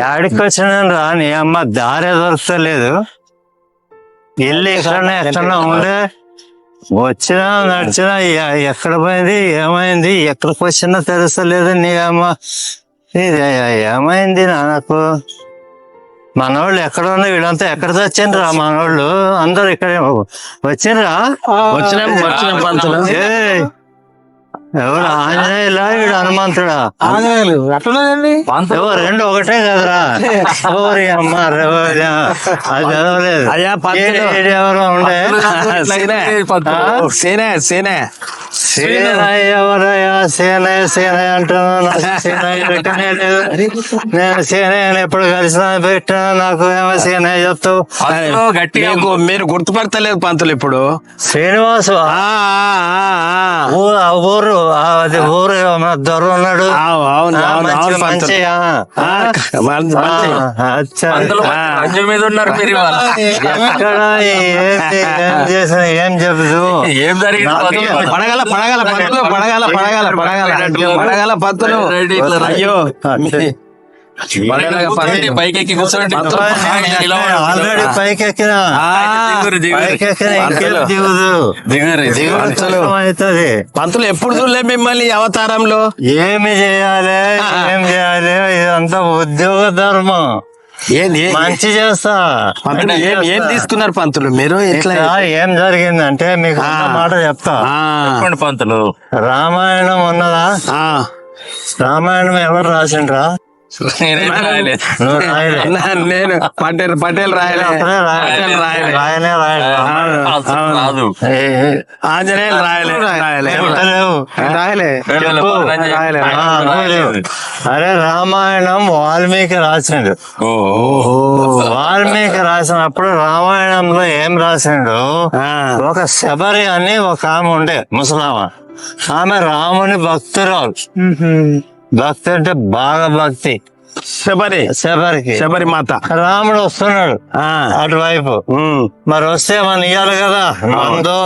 యాడికి వచ్చినాను రా నీ అమ్మ దారే దొరకలేదు. ఇల్లు ఎక్కడన్నా ఉండే వచ్చినా నడిచినా ఎక్కడ పోయింది ఏమైంది ఎక్కడికి వచ్చినా తెలుస్తలేదు. నీ అమ్మ ఇది ఏమైంది నాకు? మనోళ్ళు ఎక్కడ ఉన్నా వీళ్ళంతా ఎక్కడ వచ్చిండ్రా? మనోళ్ళు అందరు ఇక్కడే వచ్చిండ్రా. వచ్చిన పంతులు ఎవరు ఆంజనేయులా వీడు హనుమంతుడా? ఆంజనేయులు అట్లున్నదండి. ఎవరు రెండు ఒకటే కదరా? ఎవరి అమ్మ అది చదవలేదు. ఎవరో ఉండే సేన ఎవరయ్యా? సేనయ్య సేనయ్య అంటున్నా. సేనయ్య పెట్టనే లేదు. నేను సేనయ్యని ఎప్పుడు కలిసినా పెట్టినా నాకు ఏమో సేనయ్య చెప్తావు. మీరు గుర్తుపడతలేదు పంతులు ఇప్పుడు. శ్రీనివాసు ఊరు అది ఊరు దొర ఉన్నాడు. మీద ఉన్నారు మీరు. ఎక్కడ ఏం చేసిన ఏం చెప్పదు. ఏం జరిగింది? పడగల పడగల పంతులు పడగల పడగల పడగల పడగల పంతులు. అయ్యో పైకెక్కి కూర్చోండి. ఆల్రెడీ పైకెక్కినా అవుతుంది. పంతులు ఎప్పుడు చూడలే మిమ్మల్ని అవతారంలో. ఏమి చేయాలి ఏం చేయాలి ఇదంతా ఉద్యోగ ధర్మం. మంచి చేస్తా. ఏం తీసుకున్నారు పంతులు మీరు? ఎట్లా ఏం జరిగిందంటే మీకు మాట చెప్తా. చెప్పండి పంతులు. రామాయణం ఉన్నదా? రామాయణం ఎవరు రాసిండ్రా? నువ్వు రాయలే. నేను పటేల్ రాయలే. రాయనే రాదు. ఆంజనేయులు రాయలే. అరే రామాయణం వాల్మీకి రాసిండు. వాల్మీకి రాసినప్పుడు రామాయణంలో ఏం రాసిండు? ఒక శబరి అని ఒక ఆమె ఉండే ముసలామ. ఆమె రాముని భక్తురాలు. భక్తి అంటే బాగా భక్తి. శబరికి మాత. రాముడు వస్తున్నాడు అటువైపు. మరి వస్తే మనం ఇయ్యాలి కదా మందు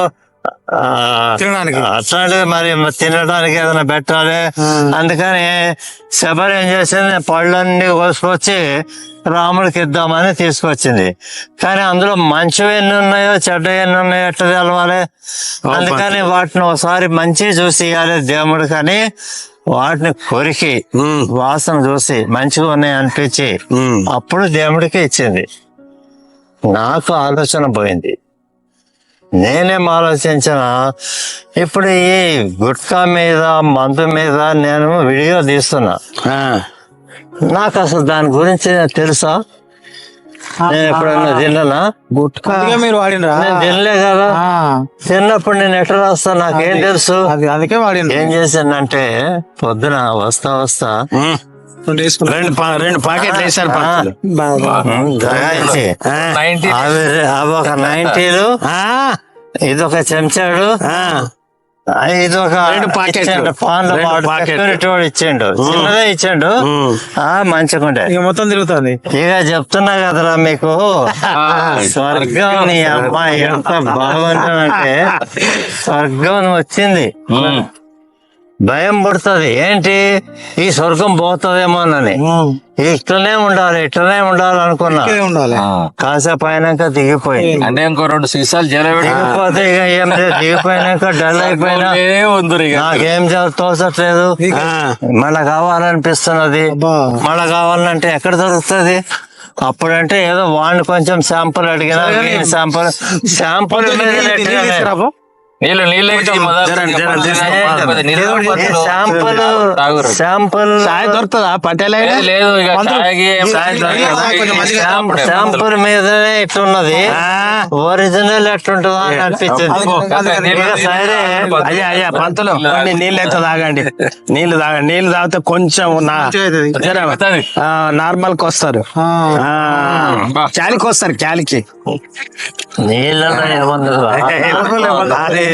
అట్లాంటి మరి తినడానికి ఏదైనా పెట్టాలి. అందుకని శబరి ఏం చేసింది? పళ్ళన్నీ కోసుకొచ్చి రాముడికి ఇద్దామని తీసుకొచ్చింది. కానీ అందులో మంచివి ఎన్ని ఉన్నాయో చెడ్డ ఎన్ని ఉన్నాయో ఎట్లా తెలవాలి? అందుకని వాటిని ఒకసారి మంచి చూసి ఇవ్వాలి దేవుడు. కానీ వాటిని కొరికి వాసన చూసి మంచిగా ఉన్నాయి అనిపించి అప్పుడు దేవుడికి ఇచ్చింది. నాకు ఆలోచన పోయింది. నేనేం ఆలోచించిన, ఇప్పుడు ఈ గుట్కా మీద మందు మీద నేను వీడియో తీస్తున్నా. నాకు అసలు దాని గురించి తెలుసా? నేను ఎప్పుడన్నా తిన్నా? గుట్కా మీరు వాడినరా? నేను తినలే కదా. తిన్నప్పుడు నేను ఎట్లా రాస్తా? నాకేం తెలుసు? అందుకే వాడిన. ఏం చేశానంటే పొద్దున వస్తా రెండు పాకెట్లు వేసారు. అవి ఒక 90లు, ఇది ఒక చెంచాడు, ఇది ఒక ఇచ్చిండు. చిన్నదే ఇచ్చిండు. మంచిగుండే మొత్తం తిరుగుతుంది. ఇక చెప్తున్నా కదరా మీకు. స్వర్గం నీ అమ్మాయి ఎంత బాగుంటుందంటే స్వర్గం వచ్చింది. భయం పుడుతుంది. ఏంటి ఈ స్వర్గం పోతుందేమోనని. ఇట్లనే ఉండాలి అనుకున్నా. కాసేపు అయినాక దిగిపోయింది. అంటే ఇంకో 2 సీసాలు దిగిపోతే ఇక ఏం దిగిపోయినాక డల్ అయిపోయినా నాకేం తోచట్లేదు. మళ్ళా కావాలనిపిస్తున్నది. మళ్ళా కావాలంటే ఎక్కడ దొరుకుతుంది? అప్పుడంటే ఏదో వాడిని కొంచెం శాంపుల్ అడిగినా శాంపుల్ దొరుకుతుందా? పటేల్ శాంపుల్ మీదనే ఇట్లున్నది. ఒరిజినల్ ఎట్లుంటుందా అని అనిపించింది. సరే అయ్యా పంతులు నీళ్ళు అయితే తాగండి. నీళ్లు తాగితే కొంచెం నార్మల్ కి వస్తారు. క్యాలికి వస్తారు. క్యాలికి నీళ్ళలో ఏమన్నది?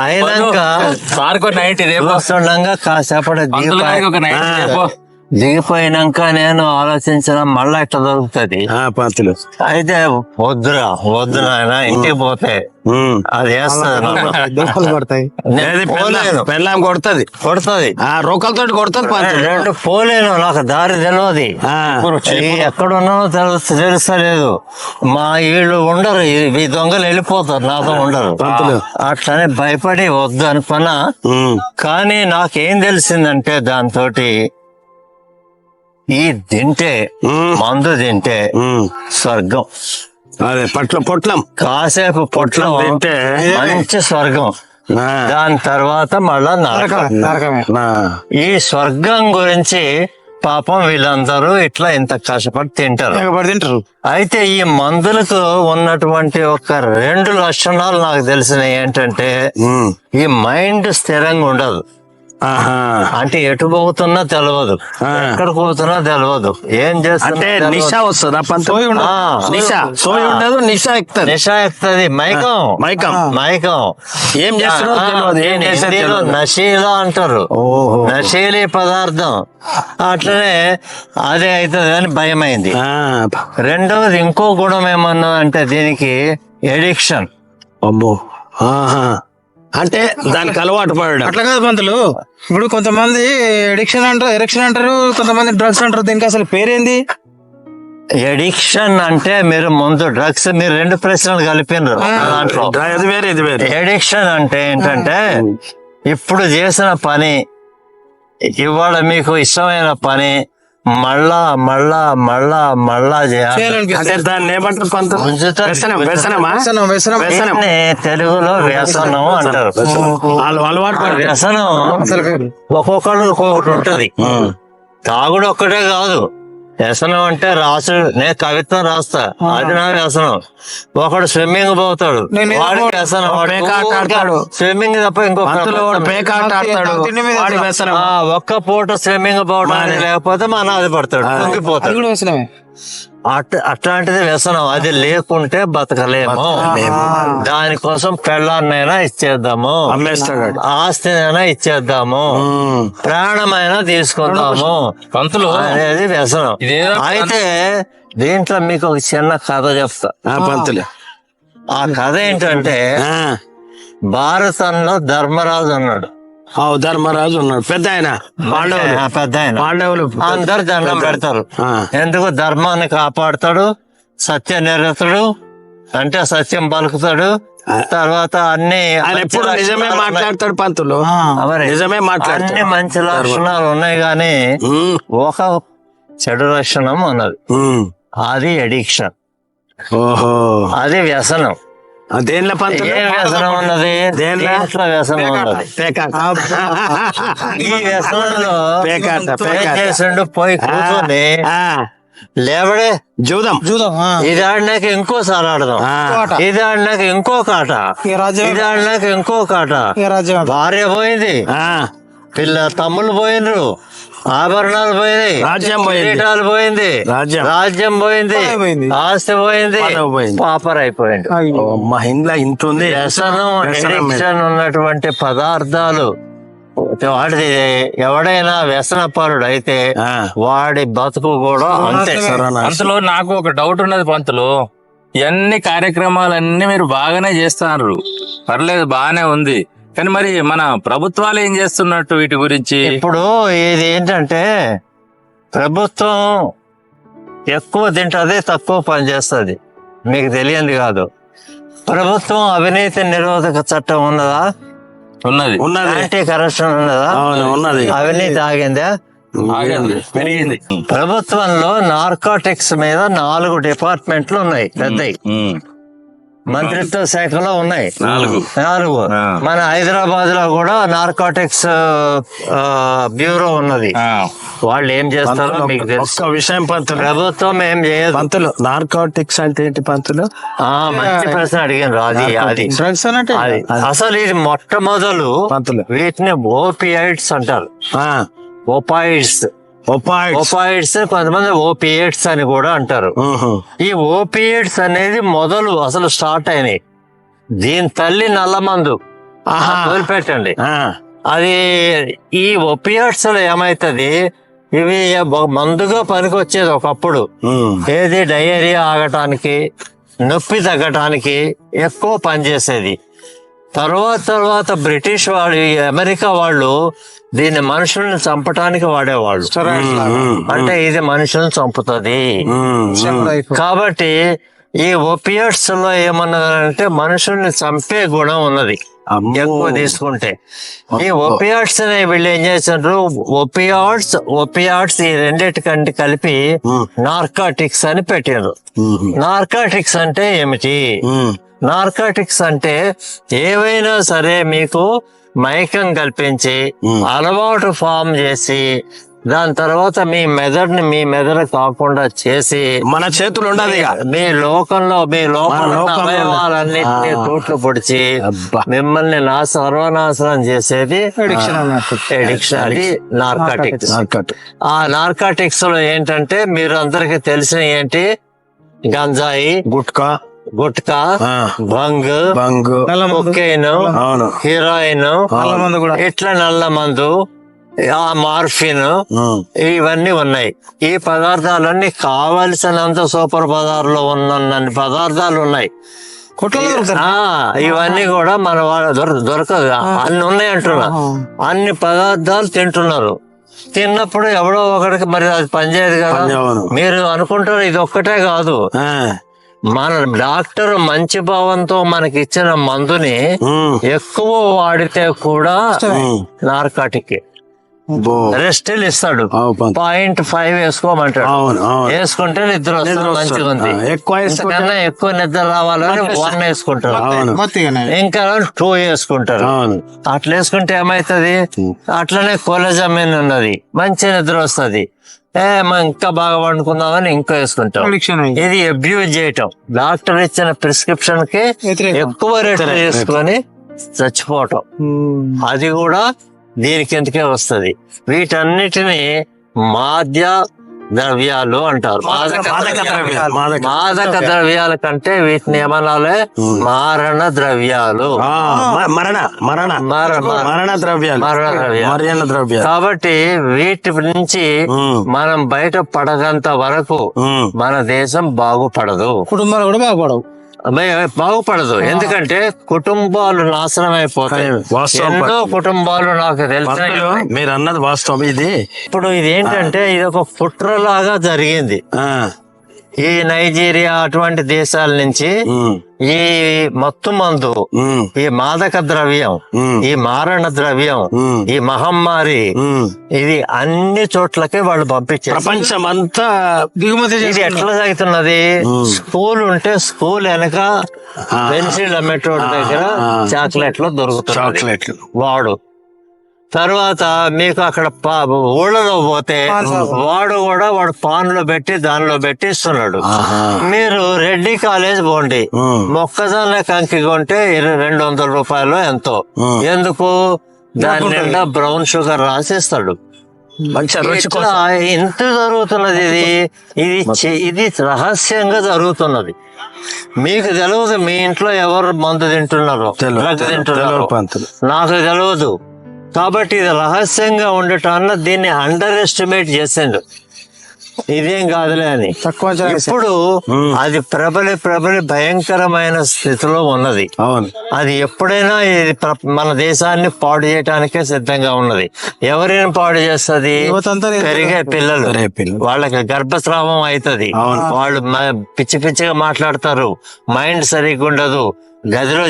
అయినాక నైట్ వస్తుండగా కాసేపటి దిగిపోయినాక నేను ఆలోచించిన మళ్ళా ఇట్లా దొరుకుతుంది. పంతులు అయితే వద్దు నాయన, ఇంటికి పోతే అది వేస్తుంది. దెబ్బలు పడతాయి. పెళ్ళాం కొడుతుంది రోకలతో కొడుతుంది పంతులు. రెండు పోలేను, నాకు దారి తెలియదు. ఎక్కడ ఉన్నానో తెలుస్తలేదు. మా వీళ్ళు ఉండరు, ఈ దొంగలు వెళ్ళిపోతారు, నాతో ఉండరు. అట్లనే భయపడి వద్దు అనుకున్నా. కానీ నాకేం తెలిసిందంటే దాంతోటి ఈ తింటే, మందు తింటే స్వర్గం. అదే పొట్లం కాసేపు పొట్లం తింటే మంచి స్వర్గం. దాని తర్వాత మళ్ళా నరకమే. ఈ స్వర్గం గురించి పాపం వీళ్ళందరూ ఇట్లా ఇంత కష్టపడి తింటారు. అయితే ఈ మందులకు ఉన్నటువంటి ఒక 2 లక్షణాలు నాకు తెలిసినవి ఏంటంటే, ఈ మైండ్ స్థిరంగా ఉండదు. అంటే ఎటు పోతున్నా తెలియదు, ఎక్కడ పోతున్నా తెలియదు, ఏం చేస్తుంటే నిశా వస్తుంది. నిశా ఎక్కుతుంది. మైకం ఏం చేస్తున్నారు నశీలా అంటారు, నశీలి పదార్థం. అట్లనే అదే అవుతుంది అని భయమైంది. రెండవది ఇంకో గుణం ఏమన్నా అంటే దీనికి ఎడిక్షన్. అమ్మో, అంటే దానికి అలవాటు పడడం. అట్లా కాదు పంతులు, ఇప్పుడు కొంతమంది ఎడిక్షన్ అంటారు, కొంతమంది డ్రగ్స్ అంటారు. దీనికి అసలు పేరేంది? ఎడిక్షన్ అంటే మీరు ముందు డ్రగ్స్, మీరు 2 ప్రశ్నలు కలిపినారు దాంట్లో. ఇది వేరే. ఎడిక్షన్ అంటే ఏంటంటే, ఇప్పుడు చేసిన పని, ఇవాళ మీకు ఇష్టమైన పని మళ్ళా మళ్ళా మళ్ళా మళ్ళా చేయాలి. అంటే దాన్ని ఏమంటారు పంతులు? దీన్ని తెలుగులో వ్యసనం అంటారు. అలవాటు వ్యసనం ఒక్కొక్కరు ఒక్కొక్కటి ఉంటది. తాగుడు ఒక్కటే కాదు వ్యసనం. అంటే నేను కవిత్వం రాస్తా, అది నా వ్యసనం. ఒకడు స్విమ్మింగ్ పోతాడు, వాడి వ్యసనం. స్విమ్మింగ్ తప్ప ఇంకో ఒక్క పూట స్విమ్మింగ్ పోవడానికి లేకపోతే అనాది పడతాడు, పొంగిపోతాడు. అట్లాంటిది వ్యసనం. అది లేకుంటే బతకలేము. దానికోసం పెళ్ళాన్నైనా ఇచ్చేద్దాము, ఆస్తినైనా ఇచ్చేద్దాము, ప్రాణమైనా తీసుకుందాము పంతులు అనేది వ్యసనం. అయితే దీంట్లో మీకు ఒక చిన్న కథ చెప్తా పంతులు. ఆ కథ ఏంటంటే, భారతంలో ధర్మరాజు అన్నాడు. ధర్మరాజు ఉన్నాడు, పెద్ద ఆయన, పెద్ద ఆయన. అందరు దండం పెడతారు. ఎందుకు? ధర్మాన్ని కాపాడుతాడు, సత్యనిరతుడు, అంటే సత్యం పలుకుతాడు. తర్వాత అన్ని నిజమే మాట్లాడతాడు పంతులు, నిజమే మాట్లాడతాడు. అన్ని మంచి లక్షణాలు ఉన్నాయి, గాని ఒక చెడు లక్షణం ఉన్నది. అది ఎడిక్షన్. ఓహో, అది వ్యసనం. దేనిలో పంతులు ఏ వ్యసనం ఉన్నది? దేంట్లో వ్యసనం ఉన్నది? ఈ వ్యసనంలో చేసిండు పోయి కూర్చొని లేవడే జూదం. ఇది ఆడినాక ఇంకోసారి ఆడదాం, ఇది ఆడినాక ఇంకొక ఆట, ఇది ఆడినాక ఇంకొక ఆట. భార్య పోయింది, తమ్ముళ్ళు పోయినరు, ఆభరణాలు పోయినాయి, కిరీటాలు పోయింది, రాజ్యం పోయింది, ఆస్తి పోయింది, పాపర్ అయిపోయింది. మహిళ ఇంత ఉంది. వ్యసనం, ఎడిక్షన్ ఉన్నటువంటి పదార్థాలు వాడిది ఎవడైనా వ్యసన పరుడు అయితే వాడి బతుకు కూడా అంతే. అందులో నాకు ఒక డౌట్ ఉన్నది పంతులు. ఇవన్నీ కార్యక్రమాలన్నీ మీరు బాగానే చేస్తున్నారు, పర్లేదు, బాగానే ఉంది. కానీ మరి మన ప్రభుత్వాలు ఏం చేస్తున్నట్టు వీటి గురించి? ఇప్పుడు ఇది ఏంటంటే, ప్రభుత్వం ఎక్కువ తింటది, తక్కువ పని చేస్తుంది. మీకు తెలియంది కాదు. ప్రభుత్వం అవినీతి నిరోధక చట్టం ఉన్నదా? ఉన్నది. యాంటీ కరప్షన్ ఉన్నదా? ఉన్నది. అవినీతి ఆగిందా? పెరిగింది. ప్రభుత్వంలో నార్కోటిక్స్ మీద 4 డిపార్ట్మెంట్లు ఉన్నాయి, పెద్దవి. మంత్రిత్వ శాఖలో ఉన్నాయి 4. మన హైదరాబాద్ లో కూడా నార్కోటిక్స్ బ్యూరో ఉన్నది. వాళ్ళు ఏం చేస్తారో మీకు తెలుసు. విషయం పంతులు, ప్రభుత్వం ఏం చేయదు. పంతులు, నార్కోటిక్స్ అంటే ఏంటి పంతులు? మంచి ప్రశ్న అడిగాను. అది అసలు ఇది మొట్టమొదలు పంతులు వీటిని ఓపియాయిడ్స్ అంటారు. ఓపాయిడ్స్, కొంతమంది ఓపియేట్స్ అని కూడా అంటారు. ఈ ఓపియేట్స్ అనేది మొదలు అసలు స్టార్ట్ అయినాయి. దీని తల్లి నల్లమందు వదిలిపెట్టండి. అది ఈ ఓపియేట్స్ లో ఏమైతుంది, ఇవి మందుగా పనికొచ్చేది ఒకప్పుడు. ఏది డయేరియా ఆగటానికి, నొప్పి తగ్గటానికి ఎక్కువ పనిచేసేది. తర్వాత బ్రిటిష్ వాళ్ళు, ఈ అమెరికా వాళ్ళు దీన్ని మనుషుల్ని చంపటానికి వాడేవాళ్ళు. అంటే ఇది మనుషుల్ని చంపుతుంది కాబట్టి ఈ ఒపియాట్స్ లో ఏమన్నదంటే మనుషుల్ని చంపే గుణం ఉన్నది ఎక్కువ తీసుకుంటే. ఈ ఒపియాట్స్ అనే వీళ్ళు ఏం చేశారు, ఒపియాట్స్ ఈ రెండిటికంటే కలిపి నార్కాటిక్స్ అని పెట్టారు. నార్కాటిక్స్ అంటే ఏమిటి? నార్కాటిక్స్ అంటే ఏవైనా సరే మీకు మైకం కల్పించి అలవాటు ఫామ్ చేసి దాని తర్వాత మీ మెదడు కాకుండా చేసి మన చేతులు ఉండదు మీ లోకంలో అవయవాలన్నింటినీ తూట్లు పొడిచి మిమ్మల్ని సర్వనాశనం చేసేది ఎడిక్షన్. అది నార్కాటిక్స్. ఆ నార్కాటిక్స్ లో ఏంటంటే మీరు అందరికి తెలిసిన ఏంటి, గంజాయి, గుట్కా, బంగ్, కొకైన్, హీరోయిన్, ఇట్లా నల్ల మందు, ఆ మార్ఫిన్, ఇవన్నీ ఉన్నాయి. ఈ పదార్థాలన్నీ కావలసినంత సూపర్ బజార్లో ఉన్నన్ని పదార్థాలు ఉన్నాయి. ఇవన్నీ కూడా మన వాళ్ళ దొరకదు, అన్ని ఉన్నాయి అంటున్నా. అన్ని పదార్థాలు తింటున్నారు. తిన్నప్పుడు ఎవడో ఒకరికి మరి అది పనిచేయదు కదా. మీరు అనుకుంటారు ఇది ఒక్కటే కాదు, మన డాక్టర్ మంచి భావంతో మనకి ఇచ్చిన మందుని ఎక్కువ వాడితే కూడా నార్కాటిక్. రెస్టిల్ ఇస్తాడు, 0.5 వేసుకోమంటాడు. వేసుకుంటే నిద్ర వస్తుంది, మంచిగా ఉంది. ఎక్కువ నిద్ర రావాలని 1 వేసుకుంటారు, ఇంకా 2 వేసుకుంటారు. అట్లా వేసుకుంటే ఏమైతుంది, అట్లనే కోలజమిన్ ఉన్నది, మంచి నిద్ర వస్తుంది. ఇంకా బాగా పండుకుందామని ఇంకా వేసుకుంటాం. ఇది అబ్యూజ్ చేయటం, డాక్టర్ ఇచ్చిన ప్రిస్క్రిప్షన్ కి ఎక్కువ రేట్ వేసుకొని చచ్చిపోవటం, అది కూడా దీని కిందకే వస్తుంది. వీటన్నిటిని మాద్య ద్రవ్యాలు అంటారు. మాదక ద్రవ్యాల కంటే వీటిని ఏమనాలే, మారణ ద్రవ్యాలు. మరణ ద్రవ్యాలు. కాబట్టి వీటి నుంచి మనం బయట పడగంత వరకు మన దేశం బాగుపడదు, కుటుంబాలు కూడా బాగుపడదు. ఎందుకంటే కుటుంబాలు నాశనం అయిపోతాయి. ఎన్నో కుటుంబాలు నాకు తెలిసిన, మీరు అన్నది వాస్తవం. ఇప్పుడు ఇది ఏంటంటే ఇది ఒక కుట్రలాగా జరిగింది. ఈ నైజీరియా అటువంటి దేశాల నుంచి ఈ మత్తు మందు, ఈ మాదక ద్రవ్యం, ఈ మారణ ద్రవ్యం, ఈ మహమ్మారి, ఇది అన్ని చోట్లకి వాళ్ళు పంపించారు. ప్రపంచం అంతా దిగుమతి. ఇది ఎట్లా సాగుతున్నది, స్కూల్ ఉంటే స్కూల్ వెనక పెన్సిల్ అమ్మేటోడి దగ్గర చాక్లెట్లు దొరుకుతాయి వాడు. తర్వాత మీకు అక్కడ ఊళ్ళలో పోతే వాడు పాన్లో పెట్టి దానిలో పెట్టి ఇస్తున్నాడు. మీరు రెడ్డి కాలేజ్ పోండి, మొక్కజొన్న కంకి కొంటే 200 రూపాయలు ఎంతో. ఎందుకు, దాని నిండా బ్రౌన్ షుగర్ రాసిస్తాడు. ఇంత జరుగుతున్నది. ఇది రహస్యంగా జరుగుతున్నది. మీకు తెలియదు మీ ఇంట్లో ఎవరు మందు తింటున్నారో, డ్రగ్ తింటున్నారో నాకు తెలియదు. కాబట్టి ఇది రహస్యంగా ఉండటాన్ని దీన్ని అండర్ ఎస్టిమేట్ చేసిండు, ఇదేం కాదులే అని. ఇప్పుడు అది ప్రబలి భయంకరమైన స్థితిలో ఉన్నది. అది ఎప్పుడైనా ఇది మన దేశాన్ని పాడు చేయటానికే సిద్ధంగా ఉన్నది. ఎవరిని పాడు చేస్తుంది, పెరిగే పిల్లలు, వాళ్ళకి గర్భస్రావం అవుతుంది, వాళ్ళు పిచ్చిగా మాట్లాడతారు, మైండ్ సరిగ్గా ఉండదు, గదిలో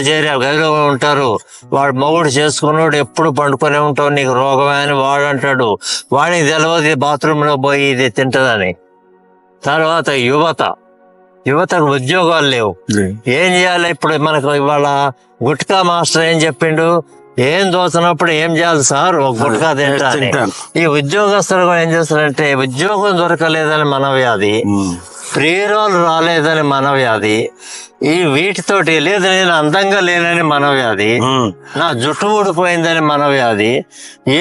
ఉంటారు. వాడు మొగుడు చేసుకున్నాడు, ఎప్పుడు పండుకొని ఉంటావు, నీకు రోగమే అని వాడు అంటాడు. వాడికి తెలియదు బాత్రూమ్ లో పోయి ఇది తింటదని. తర్వాత యువతకు ఉద్యోగాలు లేవు, ఏం చేయాలి? ఇప్పుడు మనకు ఇవాళ గుట్కా మాస్టర్ ఏం చెప్పిండు, ఏం దోచినప్పుడు ఏం చేయాలి సార్, ఒక గుట్కా తింటాను. ఈ ఉద్యోగస్తులు కూడా ఏం చేస్తారంటే, ఉద్యోగం దొరకలేదని మనవ్యాధి, ప్రియురాలు రాలేదని మనవ్యాధి, ఈ వీటితోటి లేదు నేను అందంగా లేనని మనవ్యాధి, నా జుట్టు ఊడిపోయిందని మనవ్యాధి,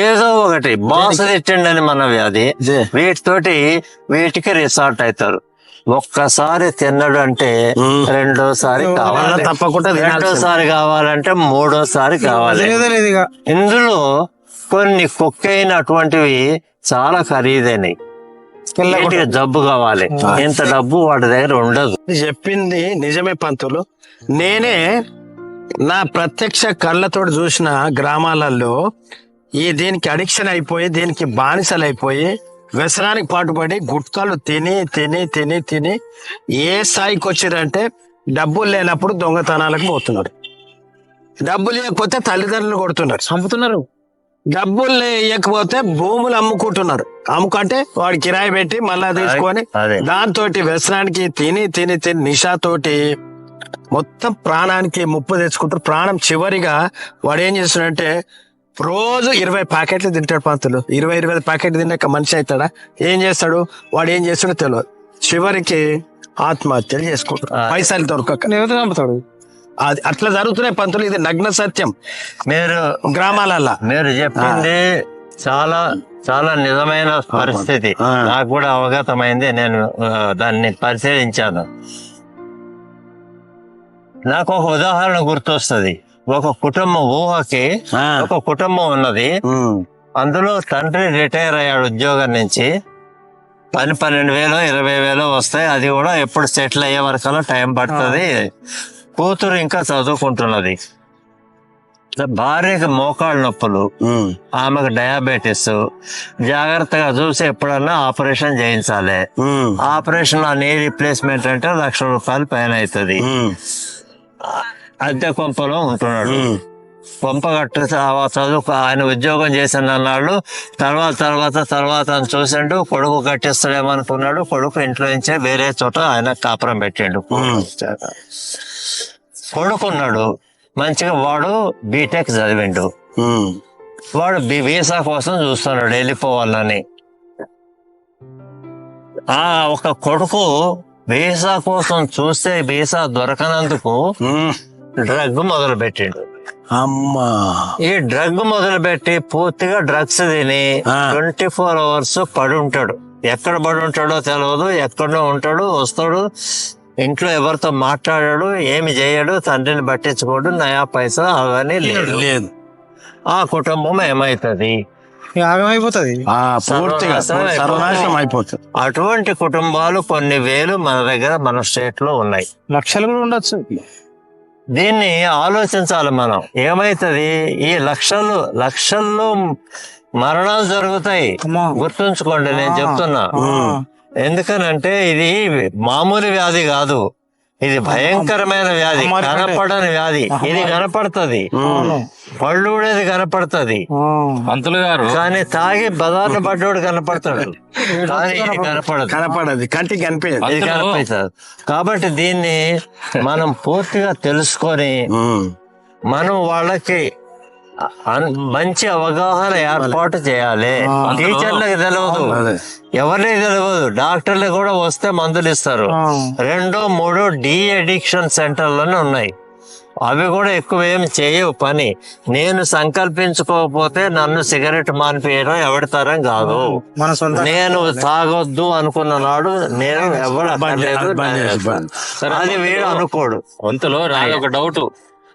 ఏదో ఒకటి బాస్ తిట్టండి మనవ్యాధి, వీటికి రిసార్ట్ అవుతారు. ఒక్కసారి తిన్నడు అంటే రెండోసారి కావాలి, తప్పకుండా రెండోసారి కావాలంటే మూడోసారి కావాలి. ఇందులో కొన్ని కొక్కైన అటువంటివి చాలా ఖరీదైనవి, వీటికి జబ్బు కావాలి, ఇంత డబ్బు వాటి దగ్గర ఉండదు. చెప్పింది నిజమే పంతులు. నేనే నా ప్రత్యక్ష కళ్ళతో చూసిన గ్రామాలలో దీనికి అడిక్షన్ అయిపోయి, దీనికి బానిసలు అయిపోయి, వ్యసనానికి పాటుపడి గుట్కాలు తిని తిని తిని తిని ఏ స్థాయికి వచ్చారంటే డబ్బులు లేనప్పుడు దొంగతనాలకు పోతున్నారు, డబ్బులు లేకపోతే తల్లిదండ్రులు కొడుతున్నారు, చంపుతున్నారు. డబ్బులు లేకపోతే భూములు అమ్ముకుంటున్నారు. అమ్ముకుంటే వాడు కిరాయి పెట్టి మళ్ళా తీసుకొని అదే. దాంతో వ్యసనానికి తిని తిని తిని నిషాతోటి మొత్తం ప్రాణానికి ముప్పు తెచ్చుకుంటారు. ప్రాణం చివరిగా వాడు ఏం చేస్తున్నాడంటే రోజు 20 ప్యాకెట్లు తింటాడు పంతులు. 20 ప్యాకెట్లు తిన్నాక మనిషి అవుతాడా? ఏం చేస్తాడు వాడు? ఏం చేస్తాడో తెలియదు. చివరికి ఆత్మహత్యలు చేసుకుంటాడు, పైసలు దొరకక. చంపుతాడు. అది అట్లా జరుగుతున్నాయి పంతులు. ఇది నగ్న సత్యం. మీరు గ్రామాలల్లో మీరు చెప్పింది చాలా చాలా నిజమైన పరిస్థితి. నాకు కూడా అవగతమైంది. నేను దాన్ని పరిశీలించాను. నాకు ఒక ఉదాహరణ గుర్తొస్తుంది. ఒక కుటుంబం, ఊహకి ఒక కుటుంబం ఉన్నది. అందులో తండ్రి రిటైర్ అయ్యాడు ఉద్యోగం నుంచి. 12,000 20,000 వస్తాయి. అది కూడా ఎప్పుడు సెటిల్ అయ్యే వరకు టైం పడుతుంది. కూతురు ఇంకా చదువుకుంటున్నది. భార్యకి మోకాళ్ళ నొప్పులు, ఆమెకు డయాబెటీస్. జాగ్రత్తగా చూసి ఎప్పుడన్నా ఆపరేషన్ చేయించాలి. ఆపరేషన్ ఆ నీ రీప్లేస్మెంట్ అంటే ₹1,00,000 పైన అవుతుంది. అద్దె కొంపలో ఉంటున్నాడు. కొంప కట్టు చదువు ఆయన ఉద్యోగం చేసిన అన్నాడు. తర్వాత అని చూసిండు. కొడుకు కట్టిస్తాడేమనుకున్నాడు. కొడుకు ఇంట్లో నుంచే వేరే చోట ఆయన కాపురం పెట్టిండు. కొడుకున్నాడు మంచిగా. వాడు బీటెక్ చదివిండు. వాడు వీసా కోసం చూస్తున్నాడు వెళ్ళిపోవాలని. ఒక కొడుకు వీసా కోసం చూస్తే వీసా దొరకనందుకు డ్రగ్ మొదలు పెట్టిండు. అమ్మా, ఈ డ్రగ్ మొదలు పెట్టి పూర్తిగా డ్రగ్స్ తిని 24 hours పడి ఉంటాడు. ఎక్కడ పడి ఉంటాడో తెలియదు. ఎక్కడో ఉంటాడు, వస్తాడు. ఇంట్లో ఎవరితో మాట్లాడాడు, ఏమి చేయడు, తండ్రిని పట్టించుకోడు, నయా పైసా అవన్నీ లేదు. ఆ కుటుంబం ఏమైతుంది? ఆగమైపోతుంది, పూర్తిగా సర్వనాశనం అయిపోతుంది. అటువంటి కుటుంబాలు కొన్ని వేలు మన దగ్గర, మన స్టేట్ లో ఉన్నాయి. లక్షలు కూడా ఉండొచ్చు. దీన్ని ఆలోచించాలి మనం. ఏమైతుంది? ఈ లక్షల్లో మరణాలు జరుగుతాయి. గుర్తుంచుకోండి, నేను చెప్తున్నా. ఎందుకనంటే ఇది మామూలు వ్యాధి కాదు. ఇది భయంకరమైన వ్యాధి, కనపడని వ్యాధి. ఇది కనపడుతుంది, పళ్ళు ఊడేది కనపడుతుంది పంతులు గారు. కానీ తాగి బదాన్ని పడ్డోడు కనపడతాడు, కనపడదు, కంటికి కనిపించదు. ఇది కనిపిస్తుంది. కాబట్టి దీన్ని మనం పూర్తిగా తెలుసుకొని మనం వాళ్ళకి మంచి అవగాహన ఏర్పాటు చేయాలి. టీచర్లకు తెలియదు, ఎవరికి తెలియదు. డాక్టర్లు కూడా వస్తే మందులు ఇస్తారు. 2, 3 డి అడిక్షన్ సెంటర్లోనే ఉన్నాయి. అవి కూడా ఎక్కువ ఏమి చేయవు పని. నేను సంకల్పించుకోకపోతే నన్ను సిగరెట్ మానిపేయడం ఎవరి తరం కాదు. నేను తాగొద్దు అనుకున్న నాడు నేను ఎవరు అది వీడు అనుకోడు. వంతులో నాకు ఒక డౌట్.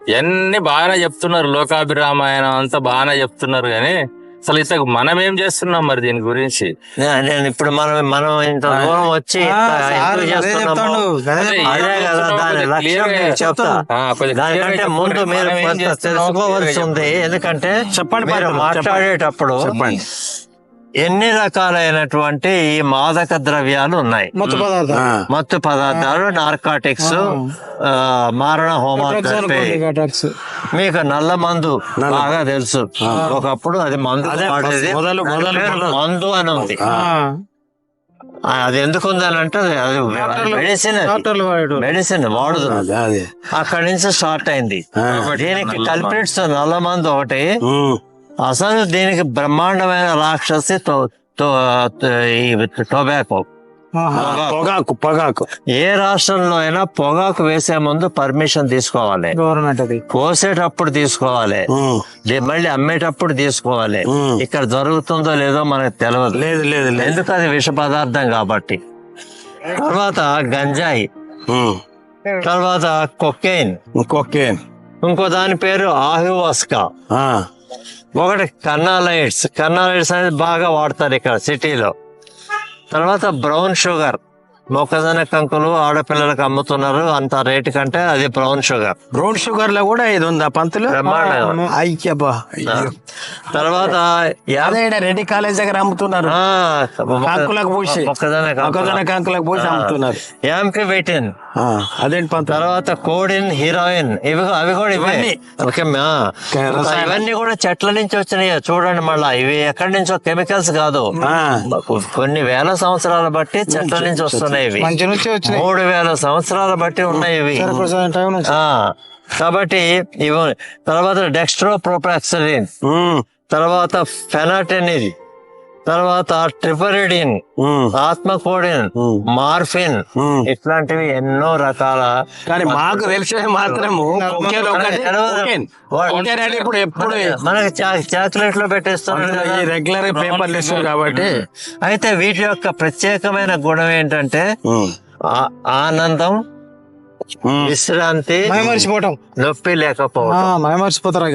ఎన్ని బాగానే చెప్తున్నారు, లోకాభిరామాయణం అంతా బాగానే చెప్తున్నారు, కానీ అసలు ఇంతకు మనం ఏం చేస్తున్నాం మరి దీని గురించి? నేను ఇప్పుడు మనం ఇంత దూరం వచ్చి అదే కదా దాని లక్ష్యం చెప్తా. దానికంటే ముందు మీరు తెలుసుకోవాల్సి ఉంది. ఎందుకంటే మీరు మాట్లాడేటప్పుడు ఎన్ని రకాలైనటువంటి ఈ మాదక ద్రవ్యాలు ఉన్నాయి, మత్తు పదార్థాలు, నార్కాటిక్స్, మారణ హోమాలు. మీకు నల్ల మందు బాగా తెలుసు. ఒకప్పుడు అది మందు మందు అని ఉంది. అది ఎందుకు ఉందనంటే అది మెడిసిన్ వాడుతుంది. అక్కడి నుంచి స్టార్ట్ అయింది. దీనికి కల్పిట్స్ నల్ల మందు ఒకటి. అసలు దీనికి బ్రహ్మాండమైన రాక్షసి టొబాకో, పొగాకు. ఏ రాష్ట్రంలో అయినా పొగాకు వేసే ముందు పర్మిషన్ తీసుకోవాలి, గవర్నమెంట్ అది కోసేటప్పుడు తీసుకోవాలి, మళ్ళీ అమ్మేటప్పుడు తీసుకోవాలి. ఇక్కడ జరుగుతుందో లేదో మనకు తెలియదు. లేదు. ఎందుకు? అది విష పదార్థం కాబట్టి. తర్వాత గంజాయి, తర్వాత కొకైన్, కొకైన్, ఇంకో దాని పేరు ఆహువాస్కా. ఒకటి కన్నాలైట్స్ అనేది బాగా వాడతారు ఇక్కడ సిటీలో. తర్వాత బ్రౌన్ షుగర్, మొక్కజొన్న కంకులు ఆడపిల్లలకు అమ్ముతున్నారు, అంత రేటు కంటే అది బ్రౌన్ షుగర్. బ్రౌన్ షుగర్ లో కూడా ఇది ఉందా పంతులు? బ్రహ్మాండంగా. అయ్యబ్బా. తర్వాత అదే రెడ్డి కాలేజ్ దగ్గర అమ్ముతున్నారు, కంకులకు పోసి, మొక్కజొన్న కంకులకు పోసి అమ్ముతున్నారు. యాంఫిబెటిన్, అదేంటి పంతులు? తర్వాత కోడిన్, హీరోయిన్, అవి కూడా ఇవన్నీ ఇవన్నీ కూడా చెట్ల నుంచి వచ్చినాయి. చూడండి మళ్ళా ఇవి ఎక్కడి నుంచో కెమికల్స్ కాదు, కొన్ని వేల సంవత్సరాల బట్టి చెట్ల నుంచి వస్తున్నాయి ఇవి. 3000 సంవత్సరాల బట్టి ఉన్నాయి ఇవి. కాబట్టి ఇవి. తర్వాత డెక్స్ట్రోప్రోపాక్సిలిన్, తర్వాత ఫెనాటెనిల్, తర్వాత ట్రిపరిడిన్, ఆత్మకోడిన్, మార్ఫిన్, ఇట్లాంటివి ఎన్నో రకాల. కానీ మాకు తెలిసేది మాత్రము ఇప్పుడు ఎప్పుడు మనకి చాక్లెట్ లో పెట్టేస్తున్నారు, రెగ్యులర్ పేపర్లు ఇస్తారు కాబట్టి. అయితే వీటి యొక్క ప్రత్యేకమైన గుణం ఏంటంటే ఆనందం, విశ్రాంతి, మరిచిపోవటం, నొప్పి లేకపోవడం. మరిచిపోతారు.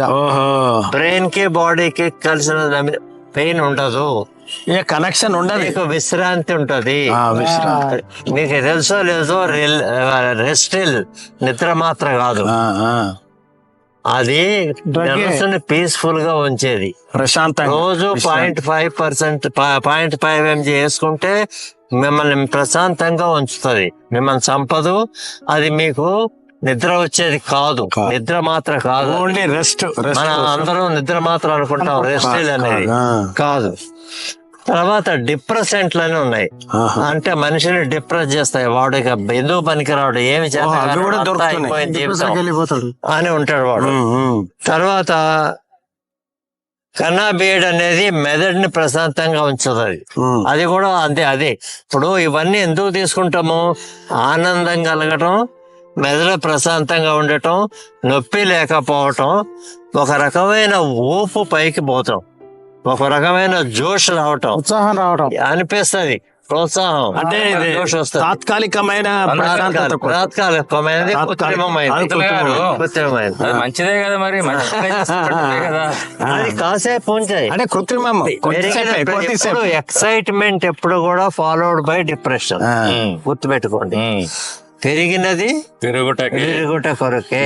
బ్రెయిన్ కి బాడీకి కలిసిన పెయిన్ ఉండదు, కనెక్షన్ ఉండదు, మీకు విశ్రాంతి ఉంటది. మీకు తెలుసో లేదో రెస్టిల్ నిద్ర మాత్రం కాదు, అది మనసుని పీస్ఫుల్ గా ఉంచేది. ప్రశాంతంగా రోజు 0.5 mg వేసుకుంటే మిమ్మల్ని ప్రశాంతంగా ఉంచుతుంది, మిమ్మల్ని చంపదు. అది మీకు నిద్ర వచ్చేది కాదు, నిద్ర మాత్రం కాదు, ఓన్లీ రెస్ట్. మనం అందరం నిద్ర మాత్రం అనుకుంటాం, రెస్టిల్ అనేది కాదు. తర్వాత డిప్రెసెంట్లు అని ఉన్నాయి, అంటే మనిషిని డిప్రెస్ చేస్తాయి. వాడు ఇక ఎందుకు పనికిరాడు, ఏమి చేస్తాడు అని ఉంటాడు వాడు. తర్వాత కన్నాబియడ్ అనేది మెదడుని ప్రశాంతంగా ఉంచుతుంది. అది కూడా అంతే. అదే ఇప్పుడు ఇవన్నీ ఎందుకు తీసుకుంటాము? ఆనందం కలగటం, మెదడు ప్రశాంతంగా ఉండటం, నొప్పి లేకపోవటం, ఒక రకమైన ఊపు పైకి పోవటం, ఒక రకమైన జోష్ రావటం, ఉత్సాహం రావటం అనిపిస్తుంది, ప్రోత్సాహం అంటే జోష్ వస్తుంది. తాత్కాలికమైన తాత్కాలికమైనది, కృత్రిమమైనది. మంచిదే కదా, మరి కదా. అది కాసేపు ఉంచాయి, అంటే కృత్రిమం. ఎక్సైట్మెంట్ ఎప్పుడు కూడా ఫాలోడ్ బై డిప్రెషన్. గుర్తుపెట్టుకోండి, పెరిగినది విరుగుట కొరకే.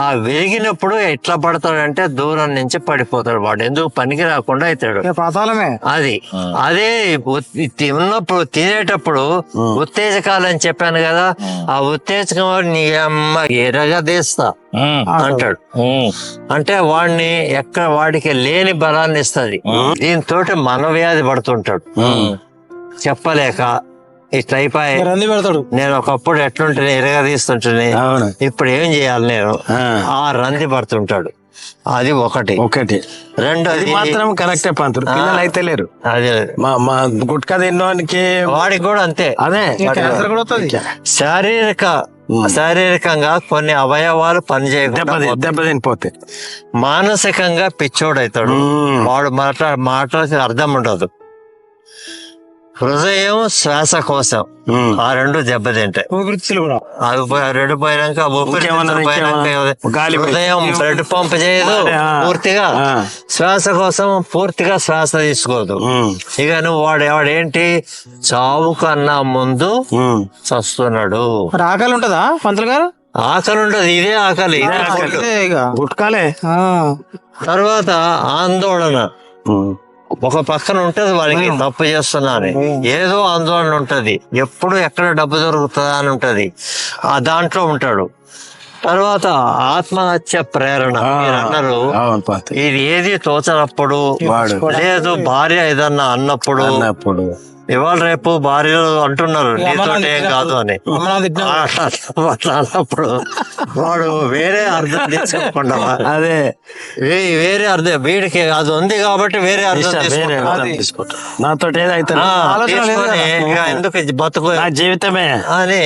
ఆ విరిగినప్పుడు ఎట్లా పడతాడంటే దూరం నుంచి పడిపోతాడు, వాడు ఎందుకు పనికి రాకుండా అవుతాడు. అది అదే ఉన్నప్పుడు తినేటప్పుడు ఉత్తేజకాలు అని చెప్పాను కదా, ఆ ఉత్తేజకం నీ అమ్మ ఎరగదీస్తా అంటాడు. అంటే వాడిని వాడికి లేని బలాన్ని ఇస్తుంది. దీంతో మనవ్యాధి పడుతుంటాడు, చెప్పలేక ఇట్లా అయిపోయి. నేను ఒకప్పుడు ఎట్లుంటే ఎరగదీస్తుంటే, ఇప్పుడు ఏం చేయాలి నేను? ఆ రంది పడుతుంటాడు. అది ఒకటి. రెండోది మాత్రం కరెక్టే పంతులు, పిల్లలు అయితే లేరు. అదే మా గుట్కా తిన్నోనికి వాడికి కూడా అంతే. అదే శారీరకంగా కొన్ని అవయవాలు పనిచేయకుండా దెబ్బతినిపోతే మానసికంగా పిచ్చోడవుతాడు. వాడు మాటలకి అర్థం ఉండదు. హృదయం, శ్వాసకోశం ఆ రెండు దెబ్బతింటాయి. రెండు పోయినాక హృదయం బ్లడ్ పంప్ చేయదు పూర్తిగా, శ్వాసకోశం పూర్తిగా శ్వాస తీసుకోదు. ఇక నువ్వు వాడేంటి, చావు కన్నా ముందు చస్తున్నాడు. ఆకలి ఉంటదా పంతులు గారు? ఆకలి ఉండదు, ఇదే ఆకలి, గుట్కాలే. తర్వాత ఆందోళన ఒక పక్కన ఉంటది, వాడికి తప్పు చేస్తున్నాను ఏదో ఆందోళన ఉంటది, ఎప్పుడు ఎక్కడ డబ్బు దొరుకుతుందా అని ఉంటది, దాంట్లో ఉంటాడు. తర్వాత ఆత్మహత్య ప్రేరణ. మీరు అన్నారు, ఇది ఏది తోచనప్పుడు, లేదు భార్య ఏదన్నా అన్నప్పుడు, ఇవాళ రేపు భార్యలు అంటున్నారు నీతో ఏం కాదు అని, అట్లా అన్నప్పుడు వాడు వేరే అర్థం తీసుకోకుండా, అదే వేరే అర్థం, వీడికి అది ఉంది కాబట్టి వేరే అర్థం తీసుకుంటాడు. నాతో ఎందుకు బతుకు జీవితమే అని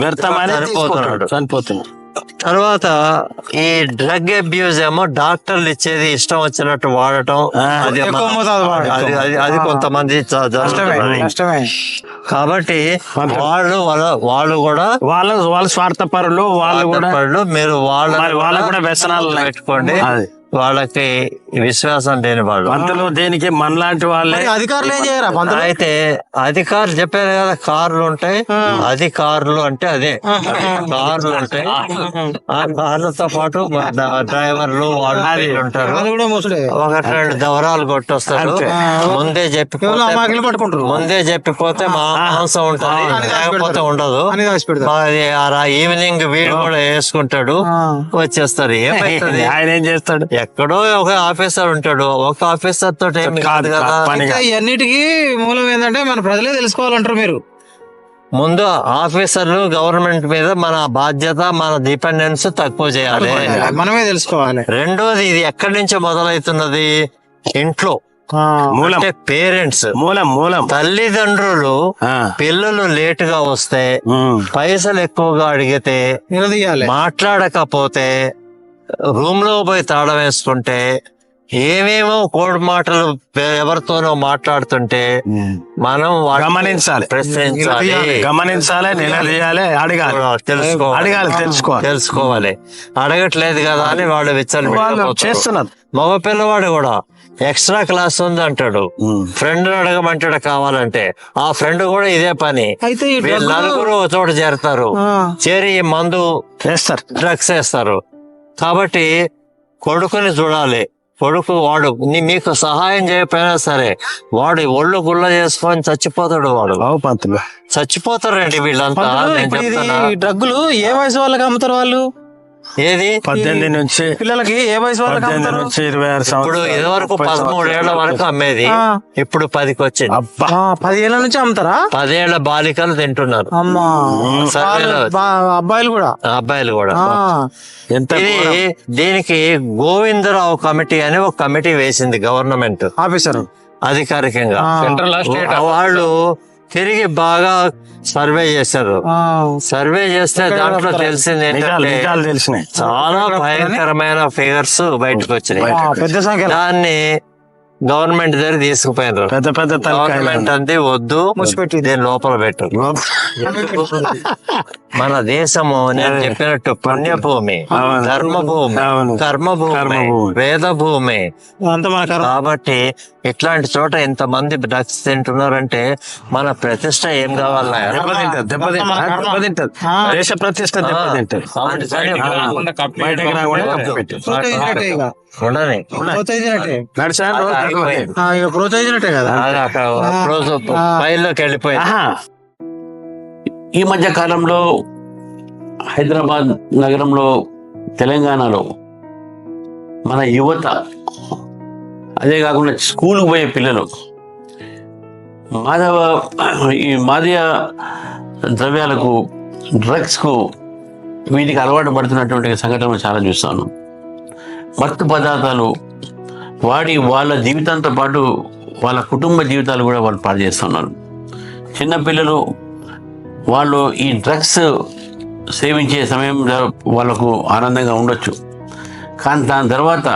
వ్యర్థమని చనిపోతున్నాడు. చనిపోతున్నాడు. తర్వాత ఈ డ్రగ్ అబ్యూజ్ ఏమో డాక్టర్లు ఇచ్చేది ఇష్టం వచ్చినట్టు వాడటం, అది కొంతమంది కాబట్టి వాళ్ళు కూడా వాళ్ళ స్వార్థపరులు, వాళ్ళు కూడా మీరు వాళ్ళ కూడా వ్యసనాలు పెట్టుకోండి. వాళ్ళకి విశ్వాసం లేని వాళ్ళు. పంతులు దేనికి మనలాంటి వాళ్ళే మరి అధికారులు ఏం చేయరా పంతులు? అయితే అధికారులు చెప్పారు కదా, కార్లు ఉంటాయి, అధికారులు అంటే అదే కార్లు ఉంటాయి. ఆ కార్లతో పాటు డ్రైవర్లు వాళ్ళు వీళ్ళు ఉంటారు. వాళ్ళు కూడా మోసడే. ఒకటి రెండు దవరాలు కొట్టొస్తారు. ముందే అమాయకులు పట్టుకుంటారు. ముందే చెప్పిపోతే మాంసం ఉంటుంది, లేకపోతే ఉండదు. అని దాచి పెడతారు. ఈవినింగ్ వీడు కూడా వేసుకుంటాడు, వచ్చేస్తారు. ఏమైతుంది? ఆయన ఏం చేస్తాడు? ఎక్కడో ఒక ఆఫీసర్ ఉంటాడు, ఒక ఆఫీసర్ తోటి ఏమి కాదు కదా. ఇంకా ఇవన్నిటికీ మూలం ఏంటంటే మన ప్రజలే తెలుసుకోవాలంటారు మీరు. ముందు ఆఫీసర్లు గవర్నమెంట్ మీద మన బాధ్యత, మన డిపెండెన్స్ తక్కువ చేయాలి. మనమే తెలుసుకోవాలి. రెండోది, ఇది ఎక్కడి నుంచి మొదలవుతున్నది? ఇంట్లో. మూలం అంటే పేరెంట్స్, మూలం తల్లిదండ్రులు ఆ. పిల్లలు లేటుగా వస్తే, పైసలు ఎక్కువగా అడిగితే, నిలదీయాలి. మాట్లాడకపోతే, రూమ్ లో పోయి తాళం వేసుకుంటే, ఏమేమో కోడ్ మాటలు ఎవరితోనో మాట్లాడుతుంటే మనం వాటిని గమనించాలి, ప్రశ్నించాలి, నిలదీయాలి, అడగాలి, తెలుసుకోవాలి. అడగట్లేదు కదా అని వాళ్ళు చేస్తున్నారు. మగ పిల్లవాడు కూడా ఎక్స్ట్రా క్లాస్ ఉంది అంటాడు, ఫ్రెండ్ అడగమంటాడు కావాలంటే. ఆ ఫ్రెండ్ కూడా ఇదే పని. అయితే ఈ వీళ్ళు నలుగురు ఒక చోట చేరతారు, చేరి మందు చేస్తారు, డ్రగ్స్ వేస్తారు. కాబట్టి కొడుకుని చూడాలి. కొడుకు వాడు మీకు సహాయం చేయకపోయినా సరే వాడు ఒళ్ళు గుల్ల చేసుకొని చచ్చిపోతాడు. వాడు పంతులు చచ్చిపోతారండి వీళ్ళంతా. నేను ఇప్పుడు ఇది చెప్తున్నా. ఈ డ్రగ్గులు ఏ వయసు వాళ్ళకి అమ్ముతారు వాళ్ళు? ఏది 18 నుంచి పిల్లలకి ఏ వయసు వాళ్ళకి 18 అమ్ముతారు? నుంచి 26 ఇప్పుడు సంవత్సరాలు. ఇదివరకు 13 ఏళ్ల వరకు అమ్మేది, ఇప్పుడు 10కి వచ్చింది. అబ్బా 10 ఏళ్ళ నుంచి అమ్ముతారా? 10 ఏళ్ల బాలికలు తింటున్నారు. అమ్మా సర్వేలో అబ్బాయిలు కూడా. అబ్బాయిలు కూడా. ఎంత ఇది దీనికి గోవిందరావు కమిటీ అని ఒక కమిటీ వేసింది గవర్నమెంట్ ఆఫీసర్ అధికారికంగా. సెంట్రల్ స్టేట్ వాళ్ళు తిరిగి బాగా సర్వే చేశారు. సర్వే చేస్తే దాంట్లో తెలిసింది ఏంటంటే నిజాలు తెలిసినాయి. చాలా భయంకరమైన ఫిగర్స్ బయటకు వచ్చినాయి. పెద్ద సంఖ్యలో. దాన్ని గవర్నమెంట్ దగ్గర తీసుకుపోయినారు. పెద్ద పెద్ద గవర్నమెంట్ అంది వద్దు, దీని లోపల పెట్టు. మన దేశము నేను చెప్పినట్టు పుణ్యభూమి, ధర్మభూమి, కర్మభూమి, వేదభూమి. అంత మన కర్మ. కాబట్టి ఇట్లాంటి చోట ఇంతమంది డ్రగ్స్ తింటున్నారంటే మన ప్రతిష్ట ఏం కావాలా? దెబ్బతింటది. దేశ ప్రతిష్ట దెబ్బతింటది. బయటకు రాకుండా కప్పిపెట్టు. ప్రోత్సహించినట్టే ఇక. ఉండని ప్రోత్సహించినట్టే. నడిచాను రోజు తగ్గిపోయింది. ఇక ప్రోత్సహించినట్టే కదా. అది అక్కడ రోజు ఫైల్లోకి వెళ్ళిపోయింది. ఈ మధ్య కాలంలో హైదరాబాద్ నగరంలో, తెలంగాణలో మన యువత, అదే కాకుండా స్కూల్కి పోయే పిల్లలు ఈ మాదక ద్రవ్యాలకు, డ్రగ్స్కు, వీటికి అలవాటు పడుతున్నటువంటి సంఘటనలు చాలా చూస్తాను. మత్తు పదార్థాలు వాడి వాళ్ళ జీవితంతో పాటు వాళ్ళ కుటుంబ జీవితాలు కూడా వాళ్ళు పాడు చేస్తున్నారు. చిన్నపిల్లలు వాళ్ళు ఈ డ్రగ్స్ సేవించే సమయం వాళ్ళకు ఆనందంగా ఉండొచ్చు, కానీ దాని తర్వాత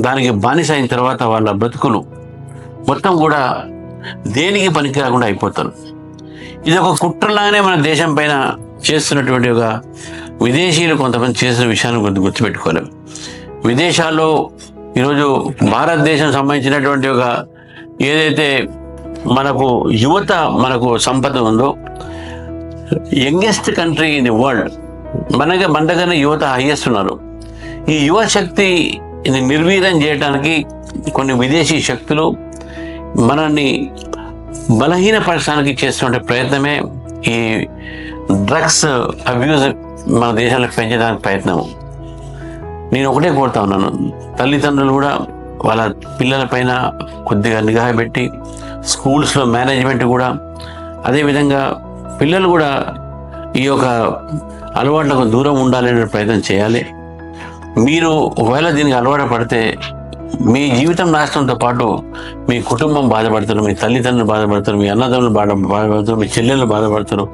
దానికి బానిస అయిన తర్వాత వాళ్ళ బ్రతుకులు మొత్తం కూడా దేనికి పనికి రాకుండా అయిపోతారు. ఇది ఒక కుట్రలాగానే మన దేశం పైన చేస్తున్నటువంటి ఒక విదేశీయులు కొంతమంది చేసిన విషయాన్ని గుర్తుపెట్టుకోలేము. విదేశాల్లో ఈరోజు భారతదేశం సంబంధించినటువంటి ఒక ఏదైతే మనకు యువత మనకు సంపద ఉందో, youngest country in the world, మన దగ్గర యువత హైయెస్ట్ ఉన్నారు. ఈ యువ శక్తిని నిర్వీర్యం చేయడానికి కొన్ని విదేశీ శక్తులు మనల్ని బలహీనపరచడానికి చేస్తున్న ప్రయత్నమే ఈ డ్రగ్స్ అబ్యూజ్ మన దేశంలో పెంచడానికి ప్రయత్నం. నేను ఒకటే కోరుతా ఉన్నాను, తల్లిదండ్రులు కూడా వాళ్ళ పిల్లల పైన కొద్దిగా నిఘా పెట్టి, స్కూల్స్లో మేనేజ్మెంట్ కూడా అదేవిధంగా పిల్లలు కూడా ఈ యొక్క అలవాట్లకు దూరం ఉండాలనే ప్రయత్నం చేయాలి. మీరు ఒకవేళ దీనికి అలవాటు పడితే మీ జీవితం నాశనంతో పాటు మీ కుటుంబం బాధపడతారు, మీ తల్లిదండ్రులు బాధపడతారు, మీ అన్నదమ్ములు బాధపడతారు, మీ చెల్లెళ్ళు బాధపడతారు.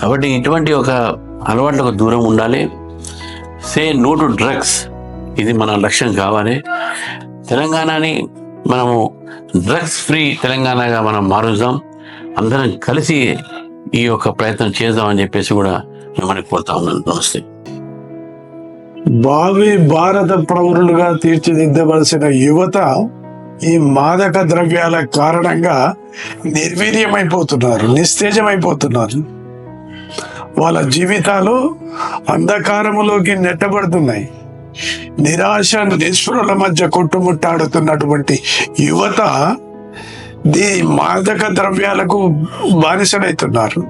కాబట్టి ఇటువంటి ఒక అలవాట్లకు దూరం ఉండాలి. సే నో టు డ్రగ్స్, ఇది మన లక్ష్యం కావాలి. తెలంగాణని మనము డ్రగ్స్ ఫ్రీ తెలంగాణగా మనం మారుద్దాం. అందరం కలిసి ఈ యొక్క ప్రయత్నం చేద్దామని చెప్పేసి కూడా మిమ్మల్ని కోరుతా ఉన్నాను. నమస్తే. భావి భారత పౌరులుగా తీర్చిదిద్దవలసిన యువత ఈ మాదక ద్రవ్యాల కారణంగా నిర్వీర్యమైపోతున్నారు, నిస్తేజమైపోతున్నారు. వాళ్ళ జీవితాలు అంధకారములోకి నెట్టబడుతున్నాయి. నిరాశ నిస్పృహల మధ్య కొట్టుముట్టాడుతున్నటువంటి యువత ఈ మాదక ద్రవ్యాలకు బానిసలవుతున్నారు.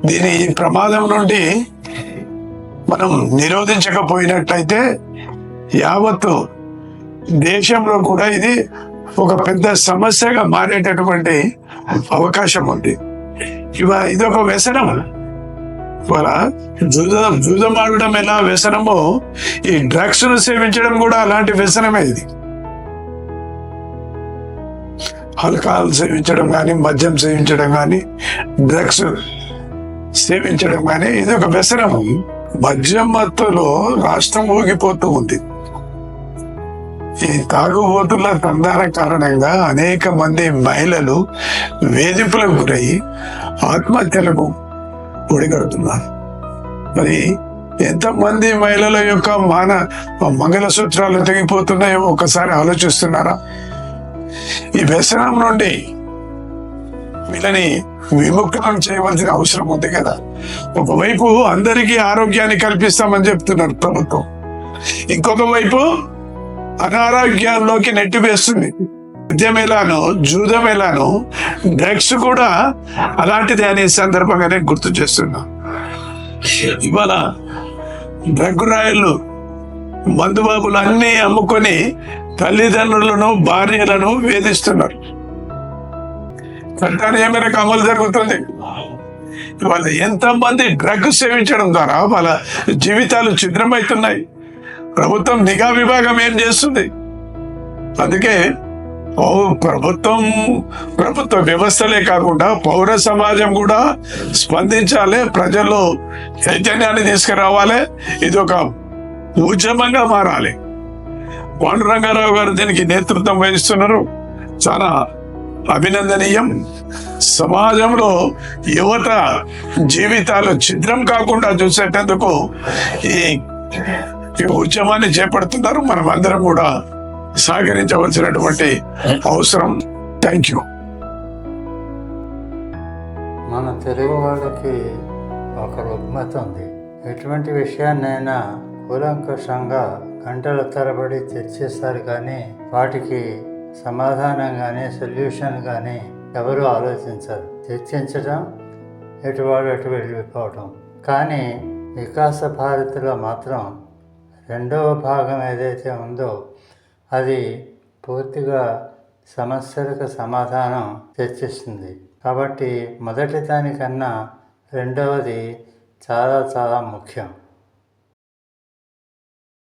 దీని ప్రమాదం నుండి మనం నిరోధించకపోయినట్లయితే యావత్తు దేశంలో కూడా ఇది ఒక పెద్ద సమస్యగా మారేటటువంటి అవకాశం ఉంది. ఇది ఒక వ్యసనం. ఇవాళ జూదం ఆడడం ఎలా వ్యసనమో, ఈ డ్రగ్స్ ను సేవించడం కూడా అలాంటి వ్యసనమే. ఇది ఆల్కహాల్ సేవించడం కానీ, మద్యం సేవించడం కానీ, డ్రగ్స్ సేవించడం కానీ ఇది ఒక వ్యసనం. మద్యం మత్తులో రాష్ట్రం ఊగిపోతూ ఉంది. ఈ తాగుబోతుల తందాల కారణంగా అనేక మంది మహిళలు వేధింపులకు గురై ఆత్మహత్యలకు ఒడిగడుతున్నారు. మరి ఎంతమంది మహిళల యొక్క మంగళసూత్రాలు తెగిపోతున్నాయో ఒకసారి ఆలోచిస్తున్నారా? ఈ వ్యసనం నుండి వీళ్ళని విముక్తం చేయవలసిన అవసరం ఉంది కదా. ఒకవైపు అందరికీ ఆరోగ్యాన్ని కల్పిస్తామని చెప్తున్నారు ప్రభుత్వం, ఇంకొక వైపు అనారోగ్యాల్లోకి నెట్టివేస్తుంది. మద్యం ఎలానో, జూదం ఎలానో, డ్రగ్స్ కూడా అలాంటిది అనే సందర్భంగానే గుర్తు చేస్తున్నా. ఇవాళ డ్రగ్ రాయలు, మందుబాబులు అన్ని అమ్ముకొని తల్లిదండ్రులను, భార్యలను వేధిస్తున్నారు. చట్టాన్ని ఏ మేరకు అమలు జరుగుతుంది? ఇవాళ ఎంతమంది డ్రగ్ సేవించడం ద్వారా వాళ్ళ జీవితాలు ఛిద్రమవుతున్నాయి. ప్రభుత్వం నిఘా విభాగం ఏం చేస్తుంది? అందుకే ప్రభుత్వ వ్యవస్థలే కాకుండా పౌర సమాజం కూడా స్పందించాలి, ప్రజల్లో చైతన్యాన్ని తీసుకురావాలి. ఇది ఒక ఉద్యమంగా మారాలి. పాండురంగారావు గారు దీనికి నేతృత్వం వహిస్తున్నారు, చాలా అభినందనీయం. సమాజంలో యువత జీవితాలు ఛిద్రం కాకుండా చూసేటందుకు ఈ ఉద్యమాన్ని చేపడుతున్నారు. మనం అందరం కూడా సహకరించవలసినటువంటి అవసరం. Thank you. మన తెలుగు వాళ్ళకి ఒక రుగ్మత ఉంది. ఎటువంటి విషయాన్నైనా కూలంకషంగా గంటల తరబడి చర్చిస్తారు, కానీ వాటికి సమాధానం కానీ సొల్యూషన్ కానీ ఎవరు ఆలోచించరు. చర్చించడం, ఎటువాడు అటు వెళ్ళిపోవటం. కానీ వికాస భారతిలో మాత్రం రెండవ భాగం ఏదైతే ఉందో అది పూర్తిగా సమస్యలకు సమాధానం చర్చిస్తుంది. కాబట్టి మొదటి దానికన్నా రెండవది చాలా చాలా ముఖ్యం.